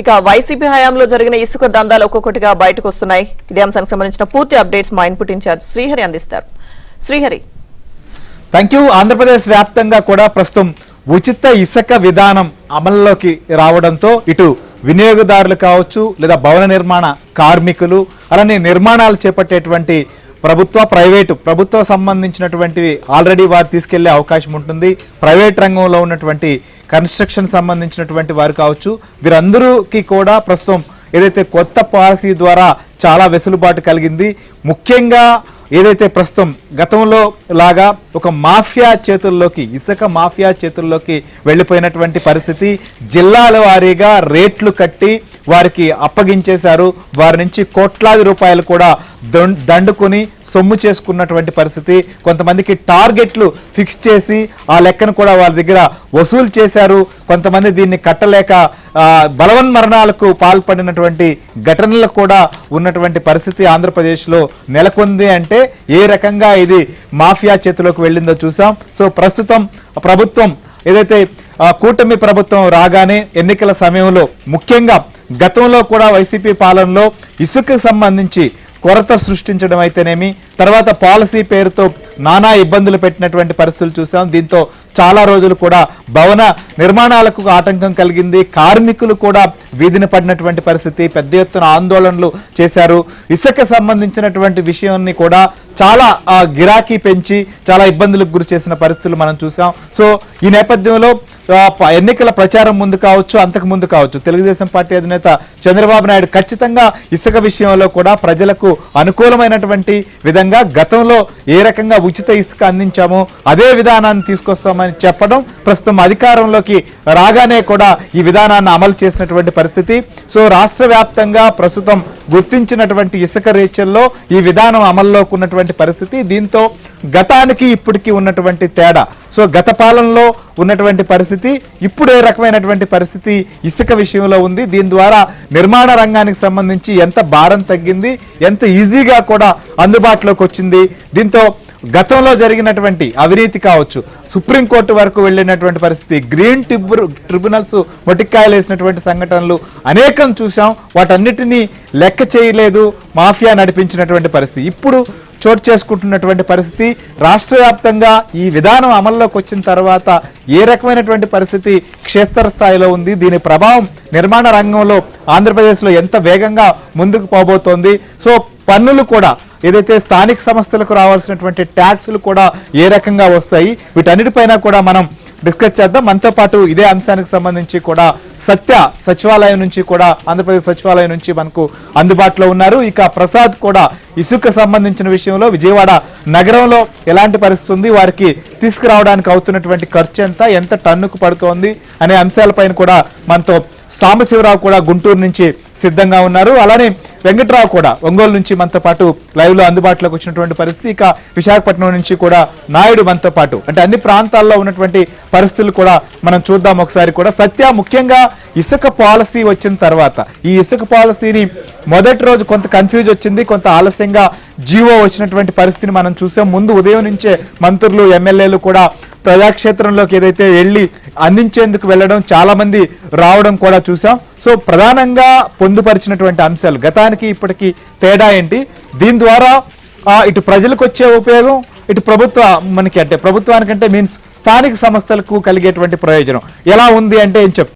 ఇక వైసీపీ హయాంలో జరిగిన ఇసుక దందాలు ఒక్కొక్కటిగా బయటకు వస్తున్నాయి. ఇదే అంశానికి సంబంధించిన పూర్తి అప్డేట్స్ మా ఇన్పుట్ ఇన్ఛార్జ్ శ్రీహరి అందిస్తారు. శ్రీహరి. Thank you. ఆంధ్రప్రదేశ్ వ్యాప్తంగా కూడా ప్రస్తుతం ఉచిత ఇసుక విధానం అమల్లోకి రావడంతో ఇటు వినియోగదారులు కావచ్చు లేదా భవన నిర్మాణ కార్మికులు అలానే నిర్మాణాలు చేపట్టేటువంటి ప్రభుత్వ సంబంధించినటువంటివి ఆల్రెడీ వారు తీసుకెళ్లే అవకాశం ఉంటుంది. ప్రైవేట్ రంగంలో ఉన్నటువంటి కన్స్ట్రక్షన్ సంబంధించినటువంటి వారు కావచ్చు, వీరందరికీ కూడా ప్రస్తుతం ఏదైతే కొత్త పాలసీ ద్వారా చాలా వెసులుబాటు కలిగింది. ముఖ్యంగా ఏదైతే ప్రస్తుతం గతంలో లాగా ఒక మాఫియా చేతుల్లోకి ఇసుక మాఫియా చేతుల్లోకి వెళ్ళిపోయినటువంటి పరిస్థితి, జిల్లాల వారీగా రేట్లు కట్టి వారికి అప్పగించేశారు. వారి నుంచి కోట్లాది రూపాయలు కూడా దండుకొని సొమ్ము చేసుకున్నటువంటి పరిస్థితి. కొంతమందికి టార్గెట్లు ఫిక్స్ చేసి ఆ లెక్కను కూడా వారి దగ్గర వసూలు చేశారు. కొంతమంది దీన్ని కట్టలేక బలవన్మరణాలకు పాల్పడినటువంటి ఘటనలు కూడా ఉన్నటువంటి పరిస్థితి ఆంధ్రప్రదేశ్లో నెలకొంది. అంటే ఏ రకంగా ఇది మాఫియా చేతిలోకి వెళ్ళిందో చూసాం. సో ప్రస్తుతం ప్రభుత్వం ఏదైతే కూటమి ప్రభుత్వం రాగానే ఎన్నికల సమయంలో ముఖ్యంగా గతంలో కూడా వైసీపీ పాలనలో ఇసుకకు సంబంధించి కొరత సృష్టించడం అయితేనేమి, తర్వాత పాలసీ పేరుతో నానా ఇబ్బందులు పెట్టినటువంటి పరిస్థితులు చూసాం. దీంతో చాలా రోజులు కూడా భవన నిర్మాణాలకు ఆటంకం కలిగింది. కార్మికులు కూడా వీధిన పడినటువంటి పరిస్థితి, పెద్ద ఎత్తున ఆందోళనలు చేశారు. ఇసుక సంబంధించినటువంటి విషయాన్ని కూడా చాలా గిరాకీ పెంచి చాలా ఇబ్బందులకు గురి చేసిన పరిస్థితులు మనం చూసాం. సో ఈ నేపథ్యంలో ఎన్నికల ప్రచారం ముందు కావచ్చు, అంతకు ముందు కావచ్చు, తెలుగుదేశం పార్టీ అధినేత చంద్రబాబు నాయుడు ఖచ్చితంగా ఇసుక విషయంలో కూడా ప్రజలకు అనుకూలమైనటువంటి విధంగా గతంలో ఏ రకంగా ఉచిత ఇసుక అందించామో అదే విధానాన్ని తీసుకొస్తామని చెప్పడం, ప్రస్తుతం అధికారంలోకి రాగానే కూడా ఈ విధానాన్ని అమలు చేసినటువంటి పరిస్థితి. సో రాష్ట్ర వ్యాప్తంగా ప్రస్తుతం గుర్తించినటువంటి ఇసుక రేచల్లో ఈ విధానం అమల్లోకి ఉన్నటువంటి పరిస్థితి. దీంతో గతానికి ఇప్పటికీ ఉన్నటువంటి తేడా, సో గత పాలనలో ఉన్నటువంటి పరిస్థితి ఇప్పుడు ఏ రకమైనటువంటి పరిస్థితి ఇసుక విషయంలో ఉంది. దీని ద్వారా నిర్మాణ రంగానికి సంబంధించి ఎంత భారం తగ్గింది, ఎంత ఈజీగా కూడా అందుబాటులోకి వచ్చింది. దీంతో గతంలో జరిగినటువంటి అవినీతి కావచ్చు, సుప్రీంకోర్టు వరకు వెళ్ళినటువంటి పరిస్థితి, గ్రీన్ ట్రిబ్యునల్స్ మొటిక్కాయలు వేసినటువంటి సంఘటనలు అనేకం చూసాం. వాటన్నిటినీ లెక్క చేయలేదు మాఫియా నడిపించినటువంటి పరిస్థితి. ఇప్పుడు చోటు చేసుకుంటున్నటువంటి పరిస్థితి రాష్ట్ర వ్యాప్తంగా ఈ విధానం అమల్లోకి వచ్చిన తర్వాత ఏ రకమైనటువంటి పరిస్థితి క్షేత్రస్థాయిలో ఉంది, దీని ప్రభావం నిర్మాణ రంగంలో ఆంధ్రప్రదేశ్లో ఎంత వేగంగా ముందుకు పోబోతోంది. సో పన్నులు కూడా ఏదైతే స్థానిక సంస్థలకు రావాల్సినటువంటి ట్యాక్సులు కూడా ఏ రకంగా వస్తాయి, వీటన్నిటిపైన కూడా మనం డిస్కస్ చేద్దాం. మనతో పాటు ఇదే అంశానికి సంబంధించి కూడా సచివాలయం నుంచి కూడా ఆంధ్రప్రదేశ్ సచివాలయం నుంచి మనకు అందుబాటులో ఉన్నారు. ఇక ప్రసాద్ కూడా ఇసుక సంబంధించిన విషయంలో విజయవాడ నగరంలో ఎలాంటి పరిస్థితి ఉంది, వారికి తీసుకురావడానికి అవుతున్నటువంటి ఖర్చు ఎంత టన్నుకు పడుతోంది అనే అంశాలపైన కూడా మనతో సాంబశివరావు కూడా గుంటూరు నుంచి సిద్ధంగా ఉన్నారు. అలానే వెంకట్రావు కూడా ఒంగోలు నుంచి మనతో పాటు లైవ్ లో అందుబాటులోకి వచ్చినటువంటి పరిస్థితి. ఇక విశాఖపట్నం నుంచి కూడా నాయుడు మనతో పాటు, అంటే అన్ని ప్రాంతాల్లో ఉన్నటువంటి పరిస్థితులు కూడా మనం చూద్దాం ఒకసారి కూడా. సత్య, ముఖ్యంగా ఇసుక పాలసీ వచ్చిన తర్వాత ఈ ఇసుక పాలసీని మొదటి రోజు కొంత కన్ఫ్యూజ్ వచ్చింది, కొంత ఆలస్యంగా జీవో వచ్చినటువంటి పరిస్థితిని మనం చూసాం. ముందు ఉదయం నుంచే మంత్రులు ఎమ్మెల్యేలు కూడా ప్రజాక్షేత్రంలోకి ఏదైతే వెళ్ళి అందించేందుకు వెళ్ళడం, చాలా మంది రావడం కూడా చూసాం. సో ప్రధానంగా పొందుపరిచినటువంటి అంశాలు గతానికి ఇప్పటికీ తేడా ఏంటి, దీని ద్వారా ఇటు ప్రజలకు వచ్చే ఉపయోగం, ఇటు ప్రభుత్వానికంటే మీన్స్ స్థానిక సంస్థలకు కలిగేటువంటి ప్రయోజనం ఎలా ఉంది అంటే ఏం చెప్తారు?